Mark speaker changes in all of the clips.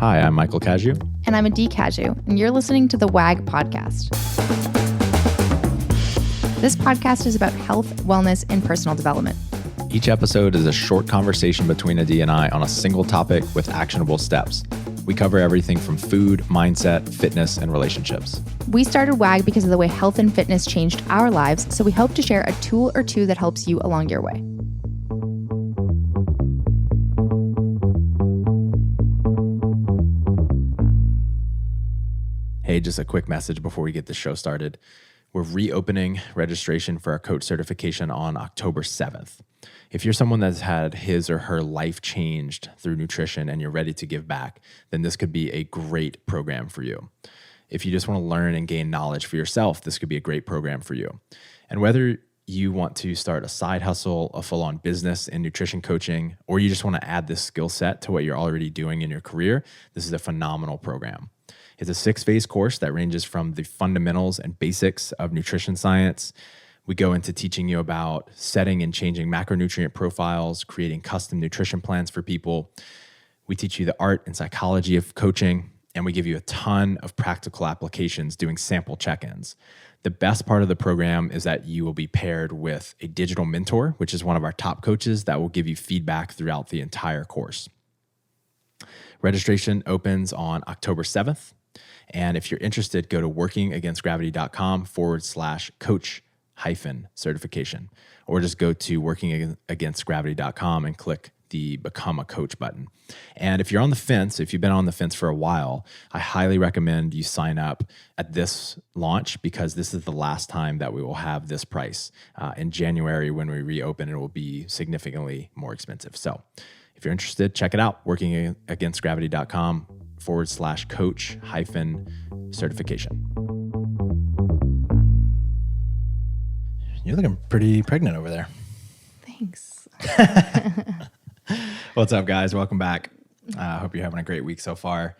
Speaker 1: Hi, I'm Michael Caju.
Speaker 2: And I'm Adee Caju, and you're listening to the WAG podcast. This podcast is about health, wellness, and personal development.
Speaker 1: Each episode is a short conversation between Adee and I on a single topic with actionable steps. We cover everything from food, mindset, fitness, and relationships.
Speaker 2: We started WAG because of the way health and fitness changed our lives, so we hope to share a tool or two that helps you along your way.
Speaker 1: Hey, just a quick message before we get the show started. We're reopening registration for our coach certification on October 7th. If you're someone that's had his or her life changed through nutrition and you're ready to give back, then this could be a great program for you. If you just want to learn and gain knowledge for yourself, this could be a great program for you. And whether you want to start a side hustle, a full-on business in nutrition coaching, or you just want to add this skill set to what you're already doing in your career, this is a phenomenal program. It's a 6-phase course that ranges from the fundamentals and basics of nutrition science. We go into teaching you about setting and changing macronutrient profiles, creating custom nutrition plans for people. We teach you the art and psychology of coaching, and we give you a ton of practical applications doing sample check-ins. The best part of the program is that you will be paired with a digital mentor, which is one of our top coaches that will give you feedback throughout the entire course. Registration opens on October 7th. And if you're interested, go to workingagainstgravity.com/coach-certification, or just go to workingagainstgravity.com and click the Become a Coach button. And if you're on the fence, if you've been on the fence for a while, I highly recommend you sign up at this launch because this is the last time that we will have this price. In January, when we reopen, it will be significantly more expensive. So if you're interested, check it out, workingagainstgravity.com/coach-certification. You're looking pretty pregnant over there.
Speaker 2: Thanks.
Speaker 1: What's up, guys? Welcome back. I hope you're having a great week so far.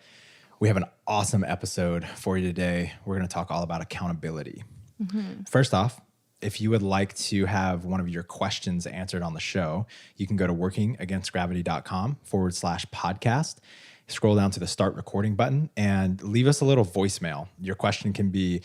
Speaker 1: We have an awesome episode for you today. We're going to talk all about accountability. Mm-hmm. First off, if you would like to have one of your questions answered on the show, you can go to workingagainstgravity.com/podcast. Scroll down to the start recording button and leave us a little voicemail. Your question can be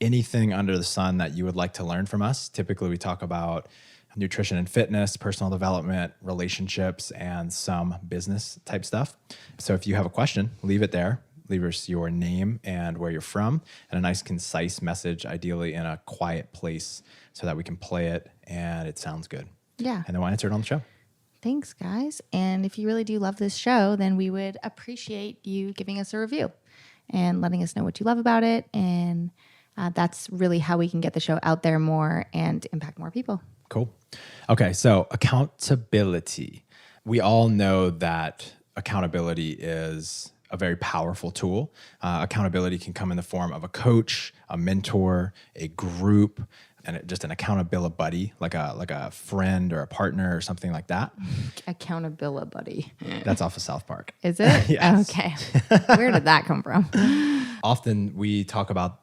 Speaker 1: anything under the sun that you would like to learn from us. Typically, we talk about nutrition and fitness, personal development, relationships, and some business type stuff. So if you have a question, leave it there. Leave us your name and where you're from and a nice concise message, ideally in a quiet place so that we can play it and it sounds good.
Speaker 2: Yeah.
Speaker 1: And then we'll answer it on the show.
Speaker 2: Thanks, guys. And if you really do love this show, then we would appreciate you giving us a review and letting us know what you love about it. And that's really how we can get the show out there more and impact more people.
Speaker 1: Cool. Okay, so accountability. We all know that accountability is a very powerful tool. Accountability can come in the form of a coach, a mentor, a group, and just an accountability-buddy, like a friend or a partner or something like that.
Speaker 2: Accountability-buddy.
Speaker 1: That's off of South Park.
Speaker 2: Is it?
Speaker 1: Yes.
Speaker 2: Okay. Where did that come from?
Speaker 1: Often we talk about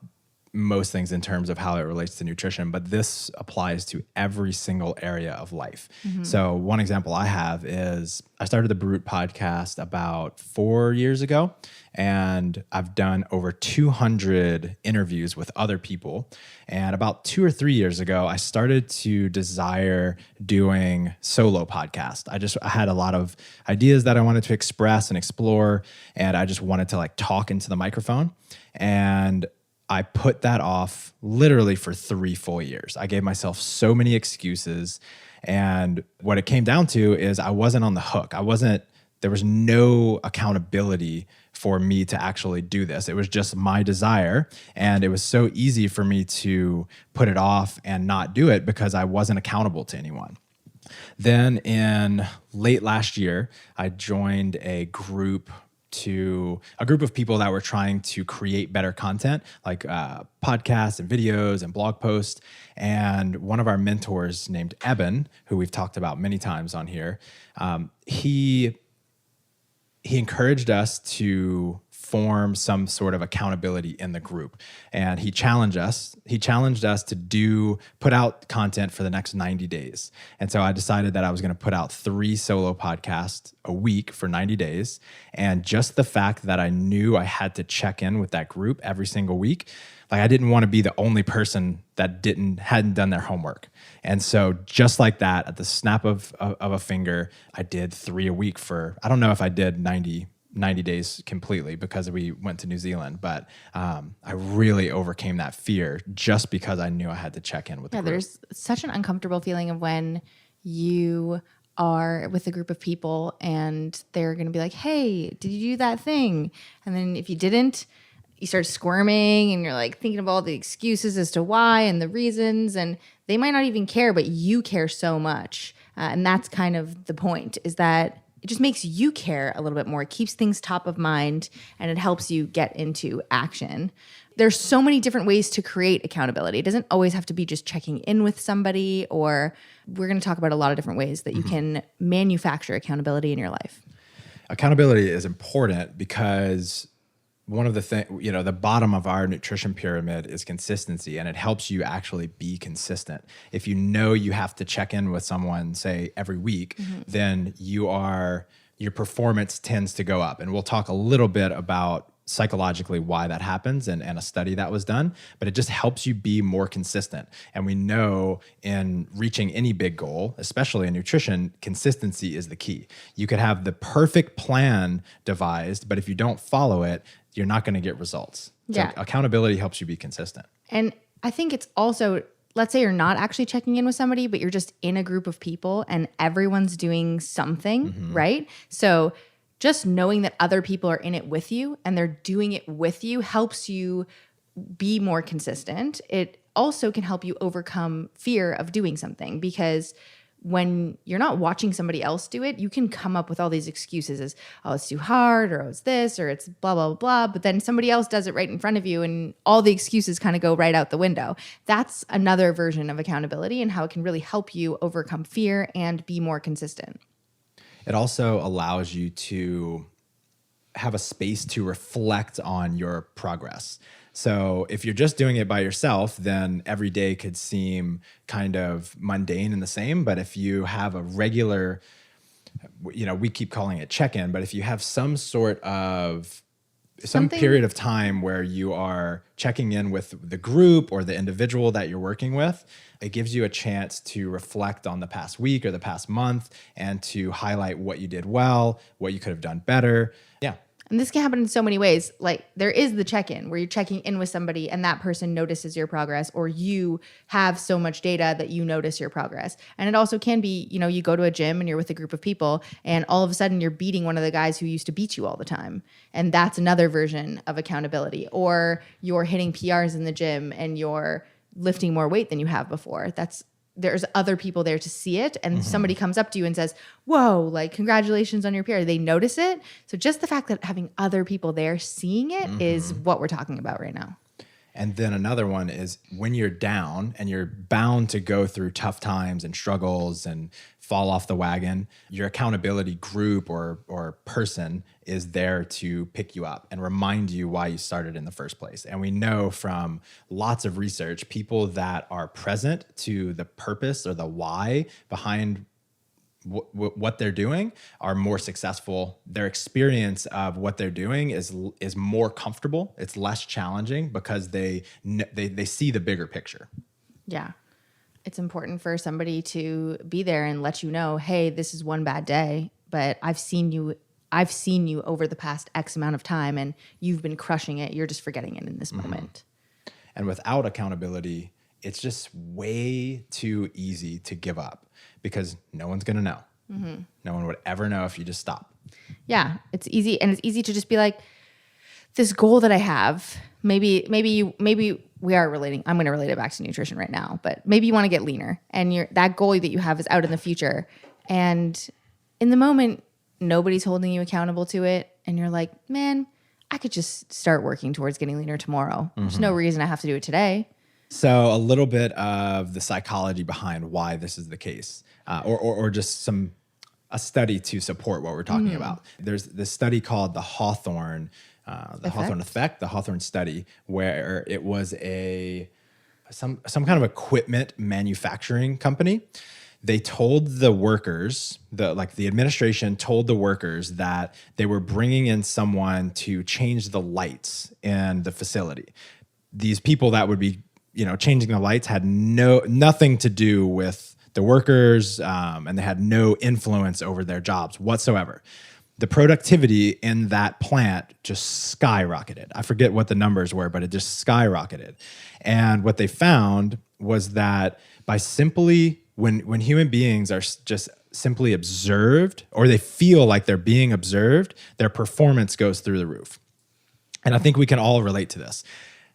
Speaker 1: most things in terms of how it relates to nutrition, but this applies to every single area of life. Mm-hmm. So one example I have is I started the Brute podcast about 4 years ago, and I've done over 200 interviews with other people. And about 2 or 3 years ago, I started to desire doing solo podcast. I had a lot of ideas that I wanted to express and explore, and I just wanted to talk into the microphone. And I put that off literally for 3 full years. I gave myself so many excuses. And what it came down to is I wasn't on the hook. There was no accountability for me to actually do this. It was just my desire. And it was so easy for me to put it off and not do it because I wasn't accountable to anyone. Then in late last year, I joined a group of people that were trying to create better content, like podcasts and videos and blog posts. And one of our mentors named Eben, who we've talked about many times on here, he encouraged us to form some sort of accountability in the group. And he challenged us. He challenged us to put out content for the next 90 days. And so I decided that I was going to put out 3 solo podcasts a week for 90 days. And just the fact that I knew I had to check in with that group every single week, like I didn't want to be the only person that hadn't done their homework. And so just like that, at the snap of a finger, I did 3 a week for, I don't know if I did 90 days completely because we went to New Zealand, but I really overcame that fear just because I knew I had to check in with the group.
Speaker 2: There's such an uncomfortable feeling of when you are with a group of people and they're going to be like, hey, did you do that thing? And then if you didn't, you start squirming and you're like thinking of all the excuses as to why and the reasons, and they might not even care, but you care so much. And that's kind of the point, is that it just makes you care a little bit more. It keeps things top of mind and it helps you get into action. There's so many different ways to create accountability. It doesn't always have to be just checking in with somebody, or we're going to talk about a lot of different ways that you can manufacture accountability in your life.
Speaker 1: Accountability is important because one of the things, the bottom of our nutrition pyramid is consistency, and it helps you actually be consistent. If you know you have to check in with someone, say every week, then your performance tends to go up. And we'll talk a little bit about psychologically why that happens and a study that was done, but it just helps you be more consistent. And we know in reaching any big goal, especially in nutrition, consistency is the key. You could have the perfect plan devised, but if you don't follow it, you're not going to get results. So accountability helps you be consistent.
Speaker 2: And I think it's also, let's say you're not actually checking in with somebody, but you're just in a group of people and everyone's doing something, right? So just knowing that other people are in it with you and they're doing it with you helps you be more consistent. It also can help you overcome fear of doing something, because when you're not watching somebody else do it, you can come up with all these excuses as, oh, it's too hard, or oh, it's this, or it's blah, blah, blah. But then somebody else does it right in front of you and all the excuses kind of go right out the window. That's another version of accountability and how it can really help you overcome fear and be more consistent.
Speaker 1: It also allows you to have a space to reflect on your progress. So if you're just doing it by yourself, then every day could seem kind of mundane and the same. But if you have a regular, we keep calling it check-in, but if you have some sort of some period of time where you are checking in with the group or the individual that you're working with, it gives you a chance to reflect on the past week or the past month and to highlight what you did well, what you could have done better. Yeah.
Speaker 2: And this can happen in so many ways. Like there is the check-in where you're checking in with somebody and that person notices your progress, or you have so much data that you notice your progress. And it also can be, you go to a gym and you're with a group of people and all of a sudden you're beating one of the guys who used to beat you all the time. And that's another version of accountability. Or you're hitting PRs in the gym and you're lifting more weight than you have before. There's other people there to see it, and somebody comes up to you and says, whoa, like congratulations on your PR. They notice it. So just the fact that having other people there seeing it is what we're talking about right now.
Speaker 1: And then another one is when you're down and you're bound to go through tough times and struggles and fall off the wagon, your accountability group or person is there to pick you up and remind you why you started in the first place. And we know from lots of research, people that are present to the purpose or the why behind what they're doing are more successful. Their experience of what they're doing is more comfortable. It's less challenging because they see the bigger picture.
Speaker 2: Yeah. It's important for somebody to be there and let you know, hey, this is one bad day, but I've seen you over the past X amount of time and you've been crushing it. You're just forgetting it in this moment.
Speaker 1: And without accountability, it's just way too easy to give up because no one's going to know. No one would ever know if you just stop.
Speaker 2: Yeah, it's easy. And it's easy to just be like, this goal that I have, maybe we are relating. I'm going to relate it back to nutrition right now, but maybe you want to get leaner and that goal that you have is out in the future. And in the moment, nobody's holding you accountable to it. And you're like, man, I could just start working towards getting leaner tomorrow. There's no reason I have to do it today.
Speaker 1: So a little bit of the psychology behind why this is the case, or just some a study to support what we're talking about. There's this study called the Hawthorne effect, the Hawthorne study, where it was some kind of equipment manufacturing company. They told the workers, the administration told the workers that they were bringing in someone to change the lights in the facility. These people that would be, changing the lights had nothing to do with the workers, and they had no influence over their jobs whatsoever. The productivity in that plant just skyrocketed. I forget what the numbers were, but it just skyrocketed. And what they found was that by simply, when human beings are just simply observed, or they feel like they're being observed, their performance goes through the roof. And I think we can all relate to this.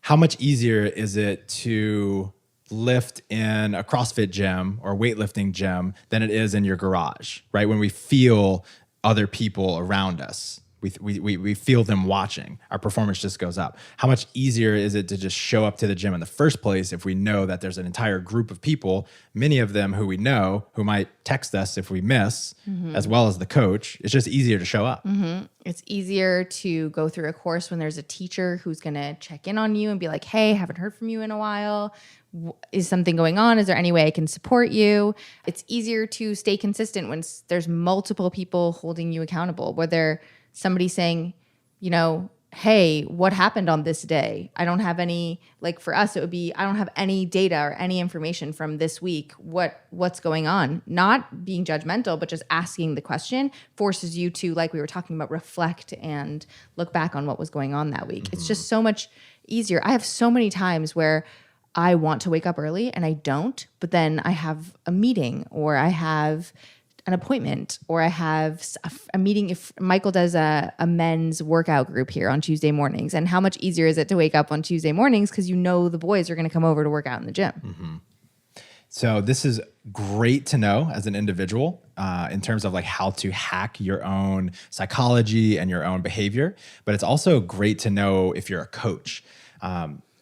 Speaker 1: How much easier is it to lift in a CrossFit gym or weightlifting gym than it is in your garage, right? When we feel other people around us, we feel them watching, our performance just goes up. How much easier is it to just show up to the gym in the first place if we know that there's an entire group of people, many of them who we know, who might text us if we miss, as well as the coach? It's just easier to show up.
Speaker 2: It's easier to go through a course when there's a teacher who's going to check in on you and be like, hey, haven't heard from you in a while. Is something going on? Is there any way I can support you? It's easier to stay consistent when there's multiple people holding you accountable, whether somebody saying, hey, what happened on this day? I don't have any, for us, it would be, I don't have any data or any information from this week. What's going on? Not being judgmental, but just asking the question forces you to, like we were talking about, reflect and look back on what was going on that week. It's just so much easier. I have so many times where I want to wake up early and I don't, but then I have a meeting, or I have an appointment, or I have a meeting. If Michael does a men's workout group here on Tuesday mornings, and how much easier is it to wake up on Tuesday mornings because the boys are going to come over to work out in the gym.
Speaker 1: So this is great to know as an individual in terms of how to hack your own psychology and your own behavior, but it's also great to know if you're a coach.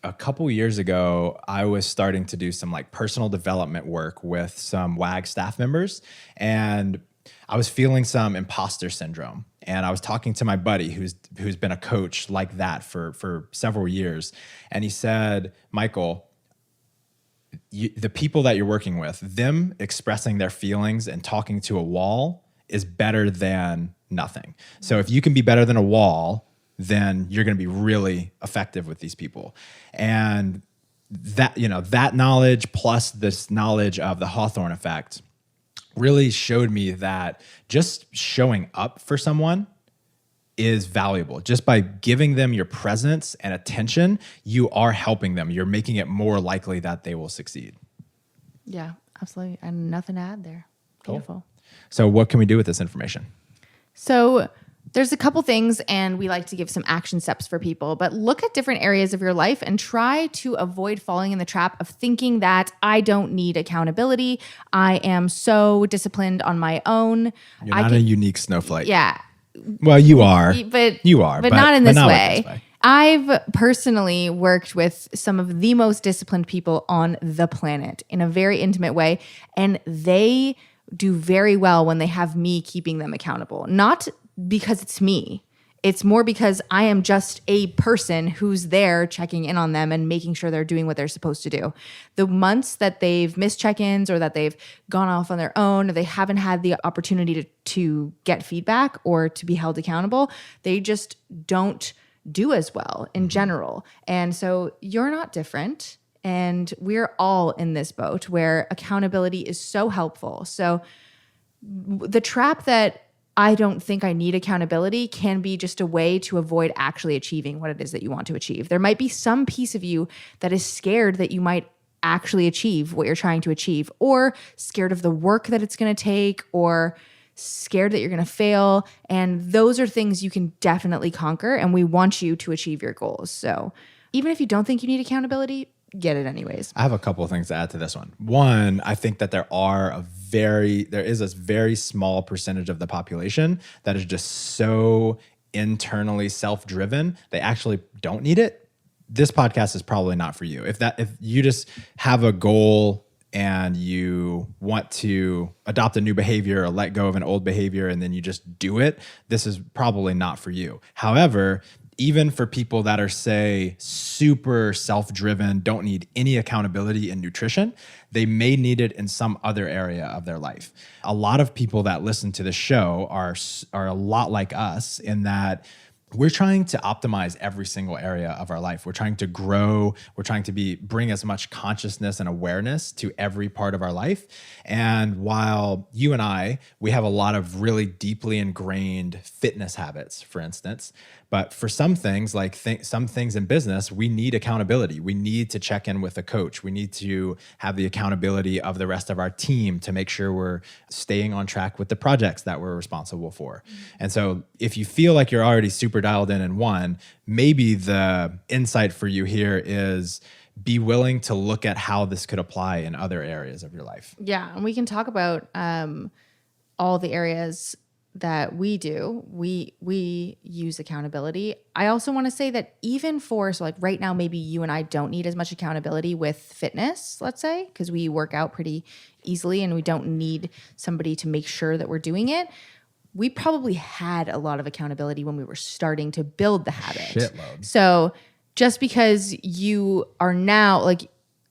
Speaker 1: A couple years ago, I was starting to do some personal development work with some WAG staff members, and I was feeling some imposter syndrome. And I was talking to my buddy who's been a coach like that for several years, and he said, Michael, the people that you're working with, them expressing their feelings and talking to a wall is better than nothing. So if you can be better than a wall, then you're going to be really effective with these people. And that, that knowledge plus this knowledge of the Hawthorne effect really showed me that just showing up for someone is valuable. Just by giving them your presence and attention, you are helping them. You're making it more likely that they will succeed.
Speaker 2: Yeah, absolutely. And nothing to add there. Beautiful.
Speaker 1: Cool. So what can we do with this information?
Speaker 2: So there's a couple things, and we like to give some action steps for people, but look at different areas of your life and try to avoid falling in the trap of thinking that I don't need accountability. I am so disciplined on my own.
Speaker 1: You're not a unique snowflake.
Speaker 2: Yeah.
Speaker 1: Well, you are.
Speaker 2: But not in this way. I've personally worked with some of the most disciplined people on the planet in a very intimate way, and they do very well when they have me keeping them accountable. Not because it's me. It's more because I am just a person who's there checking in on them and making sure they're doing what they're supposed to do. The months that they've missed check-ins, or that they've gone off on their own, or they haven't had the opportunity to get feedback or to be held accountable, they just don't do as well in general. And so you're not different. And we're all in this boat where accountability is so helpful. So the trap that I don't think I need accountability can be just a way to avoid actually achieving what it is that you want to achieve. There might be some piece of you that is scared that you might actually achieve what you're trying to achieve, or scared of the work that it's going to take, or scared that you're going to fail. And those are things you can definitely conquer, and we want you to achieve your goals. So even if you don't think you need accountability, get it anyways.
Speaker 1: I have a couple of things to add to this one. One, I think that there is a very small percentage of the population that is just so internally self-driven, they actually don't need it. This podcast is probably not for you. If you just have a goal and you want to adopt a new behavior or let go of an old behavior and then you just do it, this is probably not for you. However, even for people that are, say, super self-driven, don't need any accountability in nutrition, they may need it in some other area of their life. A lot of people that listen to the show are a lot like us in that we're trying to optimize every single area of our life. We're trying to grow. We're trying to bring as much consciousness and awareness to every part of our life. And while you and I, we have a lot of really deeply ingrained fitness habits, for instance, but for some things, like some things in business, we need accountability. We need to check in with a coach. We need to have the accountability of the rest of our team to make sure we're staying on track with the projects that we're responsible for. And so if you feel like you're already super dialed in one, maybe the insight for you here is be willing to look at how this could apply in other areas of your life.
Speaker 2: Yeah, and we can talk about all the areas that we do. We use accountability. I also want to say that even for, so like right now, maybe you and I don't need as much accountability with fitness, let's say, because we work out pretty easily and we don't need somebody to make sure that we're doing it. We probably had a lot of accountability when we were starting to build the habit.
Speaker 1: Shitload.
Speaker 2: So just because you are now, like,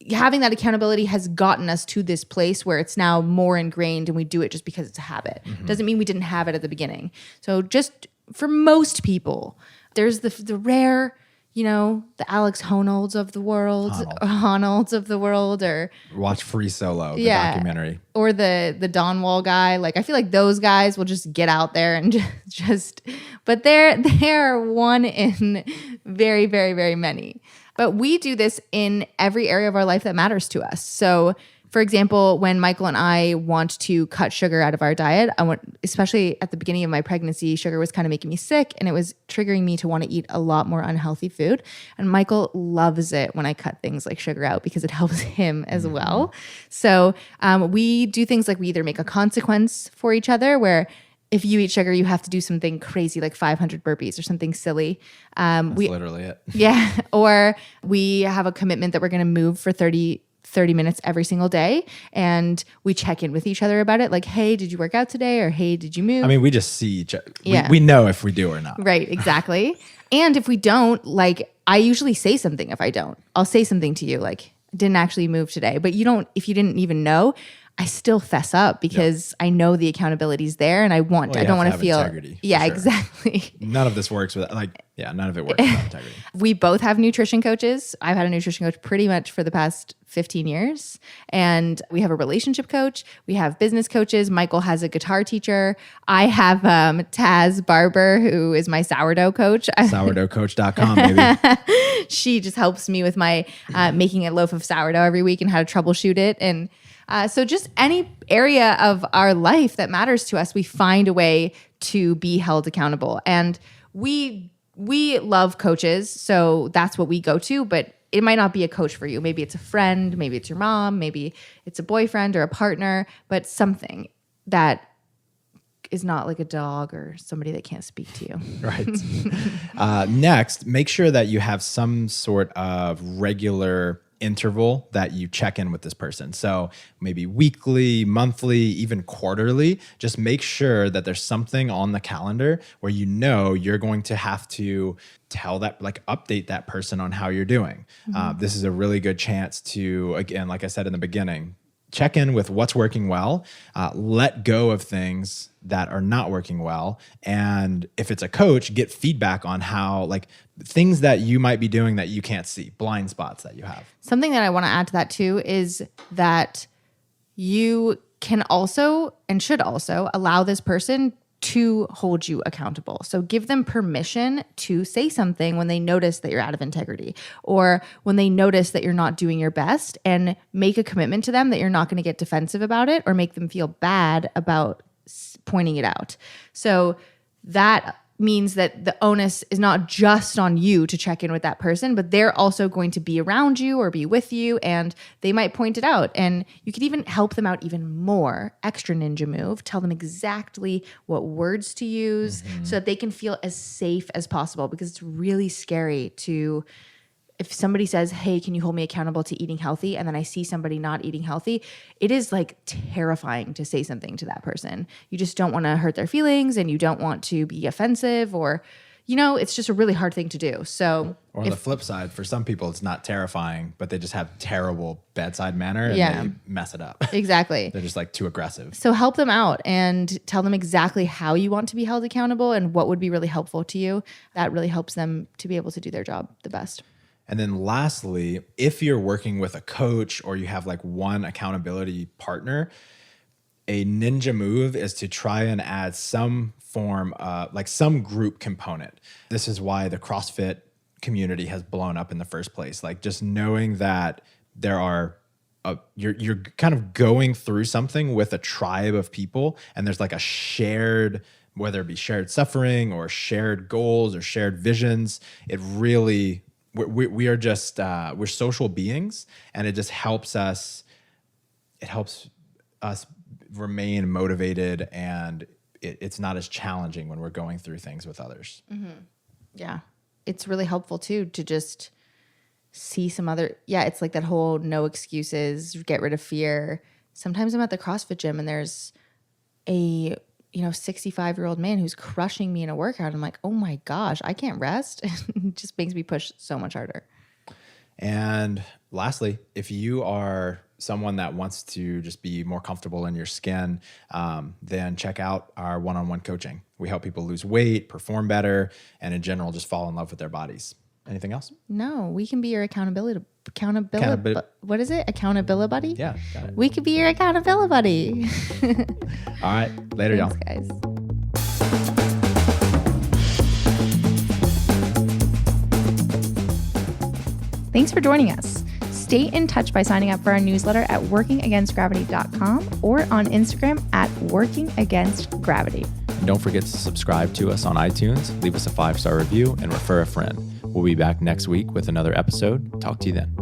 Speaker 2: having that accountability has gotten us to this place where it's now more ingrained and we do it just because it's a habit. Doesn't mean we didn't have it at the beginning. So just for most people, there's the rare, you know, the Alex Honolds of the world, Honolds of the world, or
Speaker 1: watch Free Solo, the documentary,
Speaker 2: or the Don Wall guy. Like, I feel like those guys will just get out there and just but they're one in very, very, very many. But we do this in every area of our life that matters to us. So, for example, when Michael and I want to cut sugar out of our diet, especially at the beginning of my pregnancy, sugar was kind of making me sick and it was triggering me to want to eat a lot more unhealthy food. And Michael loves it when I cut things like sugar out because it helps him as well. So we do things like we either make a consequence for each other where if you eat sugar, you have to do something crazy like 500 burpees or something silly.
Speaker 1: That's literally it.
Speaker 2: Yeah. Or we have a commitment that we're going to move for 30 minutes every single day. And we check in with each other about it. Like, hey, did you work out today? Or hey, did you move?
Speaker 1: I mean, we just see each other.
Speaker 2: Yeah.
Speaker 1: We know if we do or not.
Speaker 2: Right. Exactly. And if we don't, like, I usually say something if I don't. I'll say something to you like, didn't actually move today. But if you didn't even know, I still fess up because I know the accountability is there and I don't want to feel
Speaker 1: integrity.
Speaker 2: Yeah,
Speaker 1: sure.
Speaker 2: Exactly.
Speaker 1: None of this works without none of it works without integrity.
Speaker 2: We both have nutrition coaches. I've had a nutrition coach pretty much for the past 15 years. And we have a relationship coach. We have business coaches. Michael has a guitar teacher. I have Taz Barber, who is my sourdough coach.
Speaker 1: Sourdoughcoach.com, baby.
Speaker 2: She just helps me with my making a loaf of sourdough every week and how to troubleshoot it. And so just any area of our life that matters to us, we find a way to be held accountable. And we love coaches, so that's what we go to, but it might not be a coach for you. Maybe it's a friend, maybe it's your mom, maybe it's a boyfriend or a partner, but something that is not like a dog or somebody that can't speak to you.
Speaker 1: Right. Next, make sure that you have some sort of regular interval that you check in with this person. So maybe weekly, monthly, even quarterly, just make sure that there's something on the calendar where you know you're going to have to update that person on how you're doing. This is a really good chance to, again, like I said in the beginning, check in with what's working well, let go of things that are not working well. And if it's a coach, get feedback on how, like, things that you might be doing that you can't see, blind spots that you have.
Speaker 2: Something that I want to add to that too is that you can also and should also allow this person to hold you accountable. So give them permission to say something when they notice that you're out of integrity or when they notice that you're not doing your best, and make a commitment to them that you're not going to get defensive about it or make them feel bad about pointing it out. So that means that the onus is not just on you to check in with that person, but they're also going to be around you or be with you, and they might point it out. And you could even help them out even more. Extra ninja move. Tell them exactly what words to use so that they can feel as safe as possible, because it's really scary to if somebody says, hey, can you hold me accountable to eating healthy? And then I see somebody not eating healthy, it is like terrifying to say something to that person. You just don't want to hurt their feelings and you don't want to be offensive or, it's just a really hard thing to do. So,
Speaker 1: or on the flip side, for some people, it's not terrifying, but they just have terrible bedside manner and they mess it up.
Speaker 2: Exactly.
Speaker 1: They're just like too aggressive.
Speaker 2: So help them out and tell them exactly how you want to be held accountable and what would be really helpful to you. That really helps them to be able to do their job the best.
Speaker 1: And then lastly, if you're working with a coach or you have like one accountability partner, a ninja move is to try and add some form, like some group component. This is why the CrossFit community has blown up in the first place. Like just knowing that there are, you're kind of going through something with a tribe of people, and there's like a shared, whether it be shared suffering or shared goals or shared visions. It really, we are just, we're social beings, and it just helps us. It helps us remain motivated, and it's not as challenging when we're going through things with others.
Speaker 2: Mm-hmm. Yeah. It's really helpful too, to just see some other, it's like that whole no excuses, get rid of fear. Sometimes I'm at the CrossFit gym and there's a, 65-year-old man who's crushing me in a workout. I'm like, oh my gosh, I can't rest. It just makes me push so much harder.
Speaker 1: And lastly, if you are someone that wants to just be more comfortable in your skin, then check out our one-on-one coaching. We help people lose weight, perform better, and in general, just fall in love with their bodies. Anything else?
Speaker 2: No, we can be your accountability. What is it? Accountability-buddy?
Speaker 1: Yeah, got it.
Speaker 2: We could be your accountability-buddy.
Speaker 1: All right, later, y'all.
Speaker 2: Thanks, guys. Thanks for joining us. Stay in touch by signing up for our newsletter at workingagainstgravity.com or on Instagram at workingagainstgravity.
Speaker 1: And don't forget to subscribe to us on iTunes, leave us a 5-star review, and refer a friend. We'll be back next week with another episode. Talk to you then.